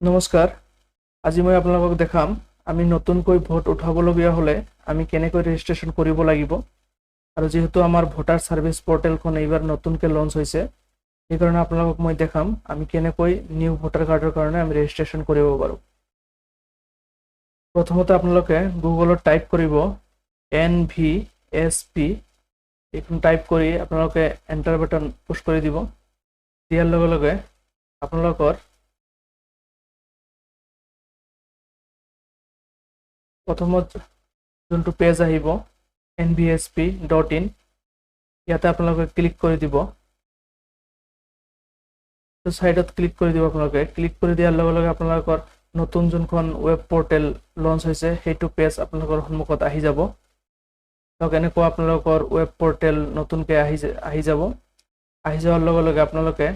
নমস্কাৰ। আজি মই আপোনালোকক দেখাম আমি নতুনকৈ ভোট উঠাবলগীয়া হ'লে আমি কেনেকৈ ৰেজিষ্ট্ৰেশ্যন কৰিব লাগিব। আৰু যেহেতু আমাৰ ভোটাৰ সাৰ্ভিস পৰ্টেলখন এইবাৰ নতুনকৈ লঞ্চ হৈছে, সেইকাৰণে আপোনালোকক মই দেখাম আমি কেনেকৈ নিউ ভোটাৰ কাৰ্ডৰ কাৰণে আমি ৰেজিষ্ট্ৰেশ্যন কৰিব পাৰোঁ। প্ৰথমতে আপোনালোকে গুগলত টাইপ কৰিব NVSP, এইখন টাইপ কৰি আপোনালোকে এণ্টাৰ বাটন পুশ কৰি দিব। দিয়াৰ লগে লগে আপোনালোকৰ প্ৰথমত যোনটো পেজ আহিব nvsp.in, ইয়াতে আপোনালোকে ক্লিক কৰি দিব। সাইডত ক্লিক কৰি দিব। আপোনালোকে ক্লিক কৰি দিয়াৰ লগে লগে আপোনালোকৰ নতুন যোনখন ৱেব পৰ্টেল লঞ্চ হৈছে সেইটো পেজ আপোনালোকৰ সন্মুখত আহি যাব। এনেকুৱা আপোনালোকৰ ৱেব পৰ্টেল নতুনকৈ আহি যাব। আহি যোৱাৰ লগে লগে আপোনালোকে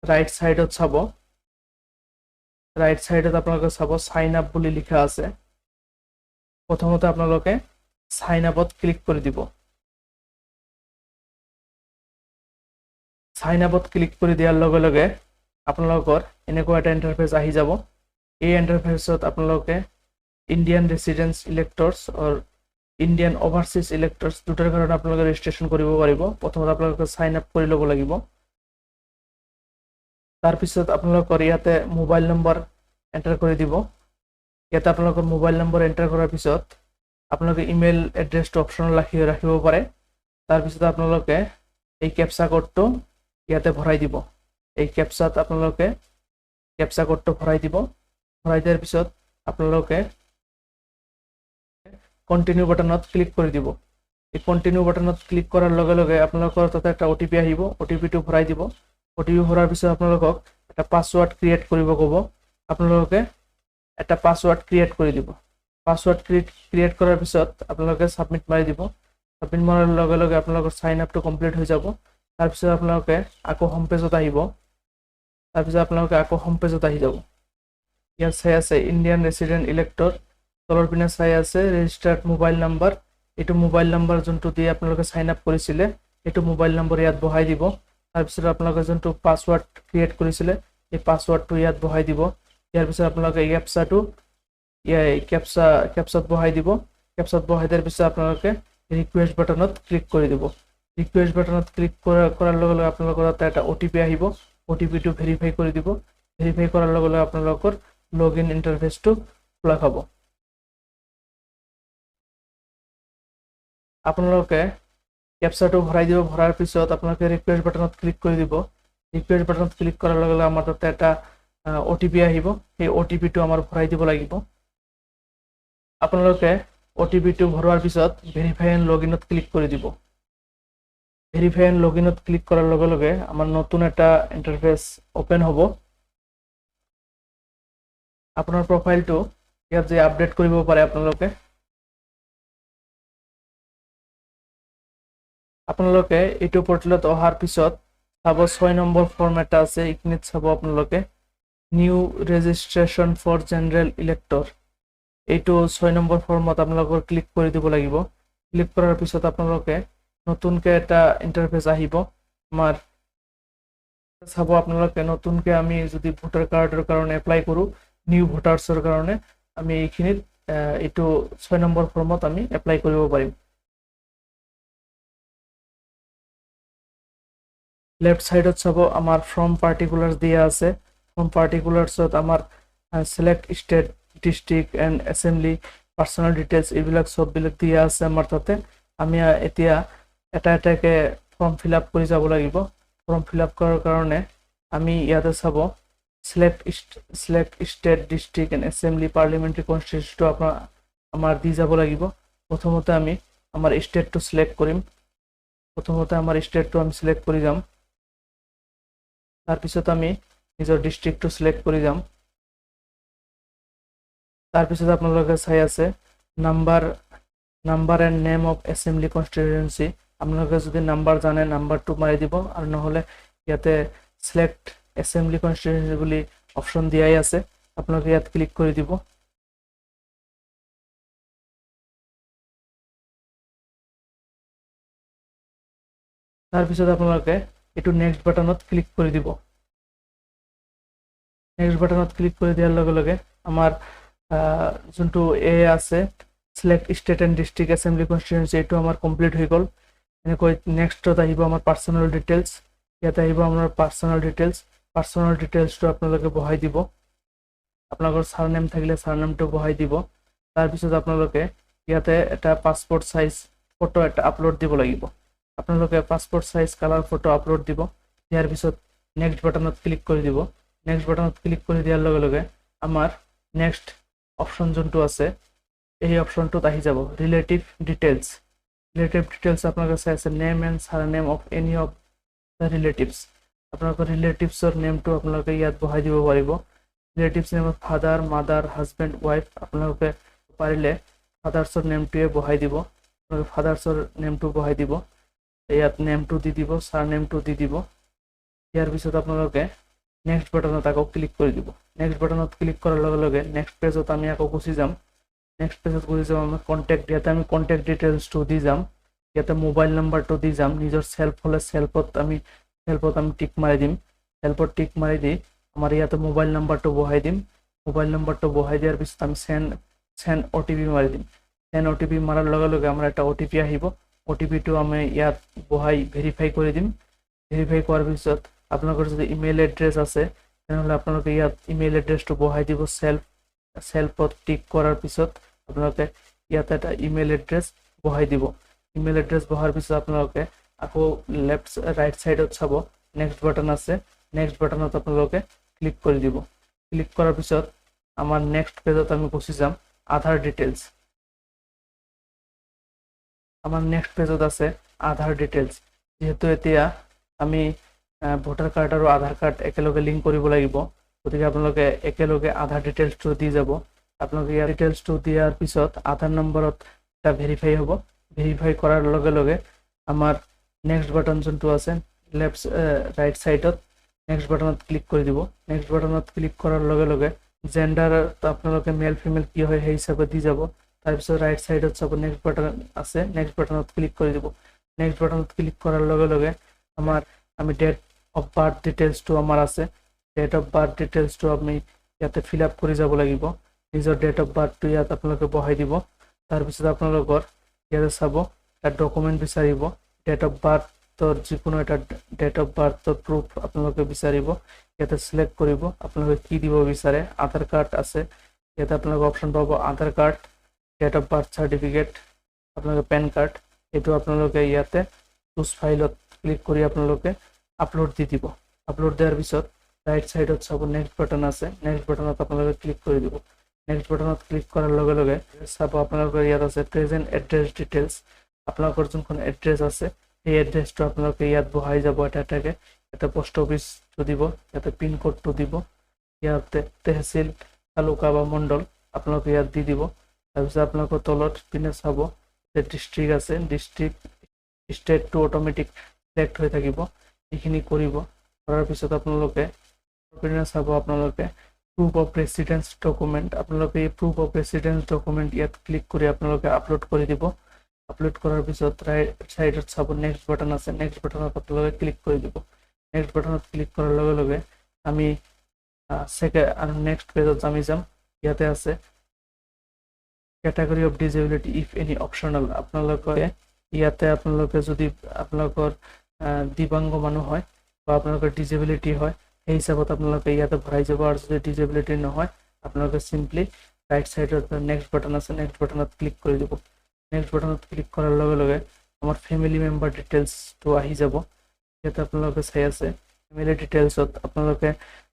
ৰাইট সাইডত চাব। ৰাইট সাইডত আপোনালোকে চাব সাইন আপ বুলি লিখা আছে। প্ৰথমতে আপোনালোকে সাইন আপত ক্লিক কৰি দিব। সাইন আপত ক্লিক কৰি দিয়াৰ লগে লগে আপোনালোকৰ এনেকুৱা এটা ইণ্টাৰফেচ আহি যাব। এই ইণ্টাৰফেচত আপোনালোকে ইণ্ডিয়ান ৰেচিডেন্স ইলেক্টৰ্ছ অৰ ইণ্ডিয়ান অভাৰচিজ ইলেক্টৰ্ছ দুটাৰ কাৰণে আপোনালোকে ৰেজিষ্ট্ৰেশ্যন কৰিব পাৰিব। প্ৰথমতে আপোনালোকে সাইন আপ কৰি ল'ব লাগিব। তাৰপিছত আপোনালোকৰ ইয়াতে মোবাইল নম্বৰ এণ্টাৰ কৰি দিব। ইয়াতে আপোনালোকৰ মোবাইল নম্বৰ এণ্টাৰ কৰাৰ পিছত আপোনালোকে ইমেইল এড্ৰেছটো অপশ্যনেল ৰাখিব পাৰে। তাৰপিছত আপোনালোকে এই কেপচা কোডটো ইয়াতে ভৰাই দিব। এই কেপচাত আপোনালোকে কেপচা কোডটো ভৰাই দিব। ভৰাই দিয়াৰ পিছত আপোনালোকে কণ্টিনিউ বাটনত ক্লিক কৰি দিব। এই কণ্টিনিউ বাটনত ক্লিক কৰাৰ লগে লগে আপোনালোকৰ তাতে এটা OTP আহিব। OTPটো ভৰাই দিব। OTP ভৰাৰ পিছত আপোনালোকক এটা পাছৱৰ্ড ক্ৰিয়েট কৰিব ক'ব। আপোনালোকে এটা পাছৱৰ্ড ক্ৰিয়েট কৰি দিব। পাছৱৰ্ড ক্ৰিয়েট কৰাৰ পিছত আপোনালোকে সাবমিট মাৰি দিব। সাবমিট মাৰাৰ লগে লগে আপোনালোকৰ সাইন আপটো কমপ্লিট হৈ যাব। তাৰপিছত আপোনালোকে আকৌ হোম পেজত আহিব। তাৰপিছত আপোনালোকে আকৌ হোম পেজত আহি যাব। ইয়াত চাই আছে ইণ্ডিয়ান ৰেচিডেণ্ট ইলেক্টৰ, তলৰ পিনে চাই আছে ৰেজিষ্টাৰ্ড মোবাইল নাম্বাৰ। এইটো মোবাইল নাম্বাৰ যোনটো দিয়ে আপোনালোকে সাইন আপ কৰিছিলে এইটো মোবাইল নম্বৰ ইয়াত বহাই দিব। তাৰপিছত আপোনালোকে যোনটো পাছৱৰ্ড ক্ৰিয়েট কৰিছিলে এই পাছৱৰ্ডটো ইয়াত বহাই দিব। ইয়াৰ পিছত আপোনালোকে কেপচাত বহাই দিব। কেপচাত বহাই দিয়াৰ পিছত আপোনালোকে ৰিকুৱেষ্ট বাটনত ক্লিক কৰি দিব। ৰিকুৱেষ্ট বাটনত ক্লিক কৰাৰ লগে লগে আপোনালোকৰ তাতে এটা OTP আহিব। OTPটো ভেৰিফাই কৰি দিব। ভেৰিফাই কৰাৰ লগে লগে আপোনালোকৰ লগইন ইণ্টাৰফেচটো খোলা খাব। আপোনালোকে কেপচাটো ভৰাই দিব। ভৰাৰ পিছত আপোনালোকে ৰিকুৱেষ্ট বাটনত ক্লিক কৰি দিব। ৰিকুৱেষ্ট বাটনত ক্লিক কৰাৰ লগে লগে আমাৰ তাতে এটা OTP আহিব। সেই OTPটো আমাৰ ভৰাই দিব লাগিব। আপোনালোকে OTPটো ভৰোৱাৰ পিছত ভেৰিফাই এণ্ড লগইনত ক্লিক কৰি দিব। ভেৰিফাই এণ্ড লগইনত ক্লিক কৰাৰ লগে লগে আমাৰ নতুন এটা ইণ্টাৰফেচ ওপেন হ'ব। আপোনাৰ প্ৰফাইলটো ইয়াত যে আপডেট কৰিব পাৰে আপোনালোকে এইটো পৰ্টেলত অহাৰ পিছত চাব 6 নম্বৰ ফৰ্ম এটা আছে। এইখিনিত চাব আপোনালোকে new registration for general elector. এইটো 6 নম্বৰ ফৰ্মত আপোনালোকৰ ক্লিক কৰি দিব লাগিব। ক্লিক কৰাৰ পিছত আপোনালোকে নতুনকৈ এটা ইণ্টাৰফেচ আহিব। আমাৰ চাব আপোনালোকে নতুনকৈ আমি যদি ভোটাৰ কাৰ্ডৰ কাৰণে এপ্লাই কৰোঁ নিউ ভোটাৰ্ছৰ কাৰণে আমি এইখিনিত এইটো 6 নম্বৰ ফৰ্মত আমি এপ্লাই কৰিব পাৰিম। লেফট সাইডত চাব আমাৰ ফ্ৰম পাৰ্টিকুলাৰ্ছ দিয়া আছে। ফ্ৰম পাৰ্টিকুলাৰ্ছত আমাৰ select state, district and assembly, personal details এইবিলাক চববিলাক দিয়া আছে আমাৰ তাতে। আমি এতিয়া এটা এটাকে ফৰ্ম ফিল আপ কৰি যাব লাগিব। ফৰ্ম ফিল আপ কৰাৰ কাৰণে আমি ইয়াতে চাব select state, district and assembly parliamentary কনষ্টিটিউশ্যনটো আমাৰ দি যাব লাগিব। প্ৰথমতে আমি আমাৰ ষ্টেটটো সিলেক্ট কৰিম। সিলেক্ট কৰি যাম। তাৰপিছত আমি নিজৰ ডিষ্ট্ৰিক্টটো সিলেক্ট কৰি যাম। তাৰপিছত আপোনালোকে চাই আছে number and name of assembly constituency. আপোনালোকে যদি নাম্বাৰ জানে নাম্বাৰটো মাৰি দিব, আৰু নহ'লে ইয়াতে সিলেক্ট এছেম্বলি কনষ্টিটিউয়েন্সি বুলি অপশ্যন দিয়াই আছে। আপোনালোকে ইয়াত ক্লিক কৰি দিব। তাৰপিছত আপোনালোকে এইটো নেক্সট বাটনত ক্লিক কৰি দিব। নেক্সট বাটনত ক্লিক কৰি দিয়াৰ লগে লগে আমাৰ যোনটো এ আছে select state and district assembly constituency এইটো আমাৰ কমপ্লিট হৈ গ'ল এনেকৈ নেক্সটত আহিব আমাৰ পাৰ্চনেল ডিটেইলছ ইয়াতে আহিব আমাৰ পাৰ্চনেল ডিটেইলছটো আপোনালোকে বহাই দিব আপোনালোকৰ সাৰনেম থাকিলে সাৰনেমটো বহাই দিব তাৰপিছত আপোনালোকে ইয়াতে এটা পাছপোৰ্ট সাইজ ফটো এটা আপলোড দিব লাগিব আপোনালোকে passport size colour photo upload দিব ইয়াৰ পিছত নেক্সট বাটনত ক্লিক কৰি দিব নেক্সট বাটনত ক্লিক কৰি দিয়াৰ লগে লগে আমাৰ নেক্সট অপশন যোনটো আছে এই অপশনটোত আহি যাব ৰিলেটিভ ডিটেইলছ আপোনালোকে চাই আছে name and surname of any of the relatives আপোনালোকৰ ৰিলেটিভছৰ নেমটো আপোনালোকে ইয়াত বহাই দিব পাৰিব relatives name of father mother husband wife আপোনালোকে পাৰিলে ফাদাৰ্ছৰ নেমটোৱে বহাই দিব আপোনালোকে ফাদাৰ্ছৰ নেমটো বহাই দিব ইয়াত নেমটো দি দিব সাৰনেমটো দি দিব ইয়াৰ পিছত আপোনালোকে নেক্সট বাটনত আকৌ ক্লিক কৰি দিব নেক্সট বাটনত ক্লিক কৰাৰ লগে লগে নেক্সট পেজত আমি আকৌ গুচি যাম নেক্সট পেজত গুচি যাম আমি কণ্টেক্ট ইয়াতে আমি কণ্টেক্ট ডিটেইলছটো দি যাম ইয়াতে মোবাইল নাম্বাৰটো দি যাম নিজৰ সেল্ফ হলে সেল্ফত আমি টিক মাৰি দিম সেল্ফত টিক মাৰি দি আমাৰ ইয়াতে মোবাইল নাম্বাৰটো বহাই দিম মোবাইল নাম্বাৰটো বহাই দিয়াৰ পিছত আমি সেন্ড OTP মাৰি দিম সেন্ড OTP মাৰাৰ লগে লগে আমাৰ এটা OTP আহিব OTPটো আমি ইয়াত বহাই ভেৰিফাই কৰি দিম ভেৰিফাই কৰাৰ পিছত আপোনালোকৰ যদি ইমেইল এড্ৰেছ আছে তেনেহ'লে আপোনালোকে ইয়াত ইমেইল এড্ৰেছটো বহাই দিব সেল্ফত টিক কৰাৰ পিছত আপোনালোকে ইয়াত এটা ইমেইল এড্ৰেছ বহাই দিব ইমেইল এড্ৰেছ বহাৰ পিছত আপোনালোকে আকৌ লেফ্ট ৰাইট সাইডত চাব নেক্সট বাটন আছে নেক্সট বাটনত আপোনালোকে ক্লিক কৰি দিব ক্লিক কৰাৰ পিছত আমাৰ নেক্সট পেজত আমি গুচি যাম আধাৰ ডিটেইলছ আমাৰ নেক্সট পেজত আছে আধাৰ ডিটেইলছ যেহেতু এতিয়া আমি ভোটাৰ কাৰ্ড আৰু আধাৰ কাৰ্ড একেলগে লিংক কৰিব লাগিব গতিকে আপোনালোকে একেলগে আধাৰ ডিটেইলছটো দি যাব আপোনালোকে ইয়াৰ ডিটেইলছটো দিয়াৰ পিছত আধাৰ নম্বৰত এটা ভেৰিফাই হ'ব ভেৰিফাই কৰাৰ লগে লগে আমাৰ নেক্সট বাটন যোনটো আছে লেফ্ট ৰাইট সাইডত নেক্সট বাটনত ক্লিক কৰি দিব নেক্সট বাটনত ক্লিক কৰাৰ লগে লগে জেন্ডাৰ আপোনালোকে মেল ফিমেল কি হয় সেই হিচাপে দি যাব তাৰপিছত ৰাইট সাইডত চাব নেক্সট বাটন আছে নেক্সট বাটনত ক্লিক কৰি দিব নেক্সট বাটনত ক্লিক কৰাৰ লগে লগে আমি ডেট অফ বাৰ্থ ডিটেইলছটো আমাৰ আছে ডেট অফ বাৰ্থ ডিটেইলছটো আমি ইয়াতে ফিল আপ কৰি যাব লাগিব নিজৰ ডেট অফ বাৰ্থটো ইয়াত আপোনালোকে বহাই দিব তাৰপিছত আপোনালোকৰ ইয়াতে চাব এটা ডকুমেণ্ট বিচাৰিব ডেট অফ বাৰ্থৰ যিকোনো এটা ডেট অফ বাৰ্থৰ প্ৰুফ আপোনালোকে বিচাৰিব ইয়াতে সিলেক্ট কৰিব আপোনালোকে কি দিব বিচাৰে আধাৰ কাৰ্ড আছে ইয়াতে আপোনালোকে অপশ্যন পাব Aadhaar card date of birth certificate আপোনালোকে পেন কাৰ্ড এইটো আপোনালোকে ইয়াতে চুজ ফাইলত ক্লিক কৰি আপোনালোকে আপলোড দি দিব আপলোড দিয়াৰ পিছত ৰাইট সাইডত চাব নেক্সট বাটন আছে নেক্সট বাটনত আপোনালোকে ক্লিক কৰি দিব নেক্সট বাটনত ক্লিক কৰাৰ লগে লগে চাব আপোনালোকৰ ইয়াত আছে প্ৰেজেন্ট এড্ৰেছ ডিটেইলছ আপোনালোকৰ যোনখন এড্ৰেছ আছে সেই এড্ৰেছটো আপোনালোকে ইয়াত বহাই যাব এটা এটাকে ইয়াতে পোষ্ট অফিচটো দিব ইয়াতে পিন কোডটো দিব ইয়াতে তহচিল তালুকা বা মণ্ডল আপোনালোকে ইয়াত দি দিব তাৰপিছত আপোনালোকৰ তলত পিনে চাব যে ডিষ্ট্ৰিক্ট আছে ডিষ্ট্ৰিক্ট ষ্টেটটো অট'মেটিক সিলেক্ট হৈ থাকিব এইখিনি কৰিব কৰাৰ পিছত আপোনালোকে পিনে চাব আপোনালোকে প্ৰুফ অফ ৰেচিডেন্স ডকুমেণ্ট আপোনালোকে এই প্ৰুফ অফ ৰেচিডেন্স ডকুমেণ্ট ইয়াত ক্লিক কৰি আপোনালোকে আপলোড কৰি দিব আপলোড কৰাৰ পিছত ৰাইট সাইডত চাব নেক্সট বাটন আছে নেক্সট বাটনত আপোনালোকে ক্লিক কৰি দিব নেক্সট বাটনত ক্লিক কৰাৰ লগে লগে আমি নেক্সট পেজত আমি যাম ইয়াতে আছে category of disability if any optional আপোনালোকে ইয়াতে আপোনালোকে যদি আপোনালোকৰ দিব্যাংগ মানুহ হয় বা আপোনালোকৰ ডিসেবিলিটি হয় এই হিচাপত আপোনালোকে ইয়াতে ভৰাই যাব আৰু যদি ডিসেবিলিটি নহয় আপোনালোকে সিম্পলি ৰাইট সাইডত নেক্সট বাটন আছে নেক্সট বাটনত ক্লিক কৰি দিব নেক্সট বাটনত ক্লিক কৰাৰ লগে লগে আমাৰ ফ্যামিলি মেম্বাৰ ডিটেইলছটো আহি যাব ইয়াতে আপোনালোকে চাই আছে ফ্যামিলি ডিটেইলছত আপোনালোকে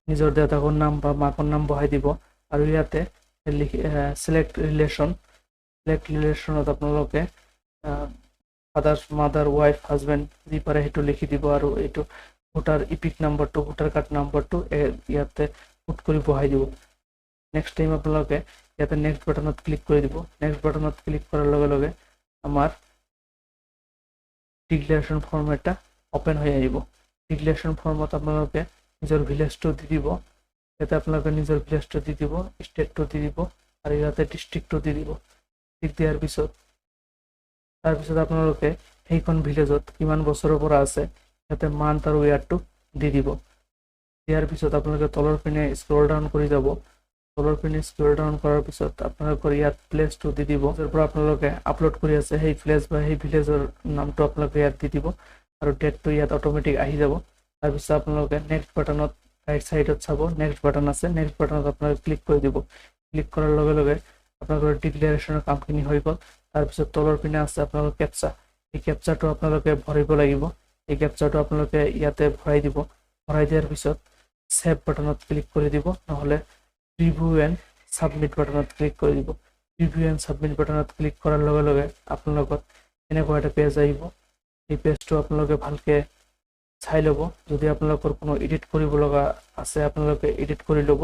নিজৰ দেউতাকৰ নাম বা মাকৰ নাম বহাই দিব আৰু ইয়াতে সিলেক্ট ৰিলেশ্যনত আপোনালোকে ফাদাৰ মাদাৰ ৱাইফ হাজবেণ্ড যি পাৰে সেইটো লিখি দিব আৰু এইটো ভোটাৰ ইপিক নাম্বাৰটো ভোটাৰ কাৰ্ড নাম্বাৰটো ইয়াতে পুট কৰি বহাই দিব নেক্সট টাইম আপোনালোকে ইয়াতে নেক্সট বাটনত ক্লিক কৰি দিব নেক্সট বাটনত ক্লিক কৰাৰ লগে লগে আমাৰ ডিক্লেৰেশ্যন ফৰ্ম এটা ওপেন হৈ আহিব ডিক্লেৰেশ্যন ফৰ্মত আপোনালোকে নিজৰ ভিলেজটো দি দিব ইয়াতে আপোনালোকে নিজৰ ভিলেজটো দি দিব ষ্টেটটো দি দিব আৰু ইয়াতে ডিষ্ট্ৰিক্টটো দি দিব ঠিক দিয়াৰ পিছত তাৰপিছত আপোনালোকে সেইখন ভিলেজত কিমান বছৰৰ পৰা আছে ইয়াতে মান্থ আৰু ইয়াৰটো দি দিব দিয়াৰ পিছত আপোনালোকে তলৰ পিনে স্ক্ৰল ডাউন কৰি যাব। তলৰ পিনে স্ক্ৰল ডাউন কৰাৰ পিছত আপোনালোকৰ ইয়াত প্লেচটো দি দিব, য'ৰ পৰা আপোনালোকে আপলোড কৰি আছে সেই প্লেচ বা সেই ভিলেজৰ নামটো আপোনালোকে ইয়াত দি দিব আৰু ডেটটো ইয়াত অট'মেটিক আহি যাব। তাৰপিছত আপোনালোকে নেক্সট বাটনত ৰাইট চাইডত চাব, নেক্সট বাটন আছে, নেক্সট বাটনত আপোনালোকে ক্লিক কৰি দিব। ক্লিক কৰাৰ লগে লগে আপোনালোকৰ ডিক্লেৰেশ্যনৰ কামখিনি হৈ গ'ল। তাৰপিছত তলৰ পিনে আছে আপোনালোকৰ কেপচা, এই কেপচাটো আপোনালোকে ভৰিব লাগিব। এই কেপচাটো আপোনালোকে ইয়াতে ভৰাই দিব। ভৰাই দিয়াৰ পিছত সেভ বাটনত ক্লিক কৰি দিব, নহ'লে প্ৰিভিউ এণ্ড ছাবমিট বাটনত ক্লিক কৰি দিব। প্ৰিভিউ এণ্ড ছাবমিট বাটনত ক্লিক কৰাৰ লগে লগে আপোনালোকৰ এনেকুৱা এটা পেজ আহিব। এই পেজটো আপোনালোকে ভালকৈ চাই ল'ব। যদি আপোনালোকৰ কোনো এডিট কৰিব লগা আছে আপোনালোকে এডিট কৰি ল'ব।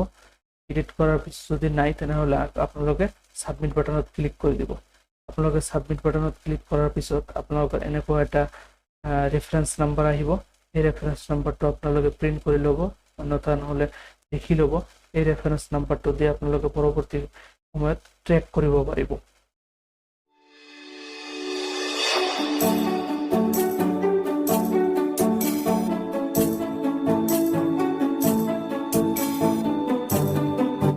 এডিট কৰাৰ পিছত যদি নাই তেনেহ'লে আপোনালোকে ছাবমিট বাটনত ক্লিক কৰি দিব। আপোনালোকে ছাবমিট বাটনত ক্লিক কৰাৰ পিছত আপোনালোকৰ এনেকুৱা এটা ৰেফাৰেঞ্চ নাম্বাৰ আহিব। এই ৰেফাৰেঞ্চ নাম্বাৰটো আপোনালোকে প্ৰিণ্ট কৰি ল'ব, অন্যথা নহ'লে লিখি ল'ব। এই ৰেফাৰেঞ্চ নাম্বাৰটো দি আপোনালোকে পৰৱৰ্তী সময়ত ট্ৰেক কৰিব পাৰিব।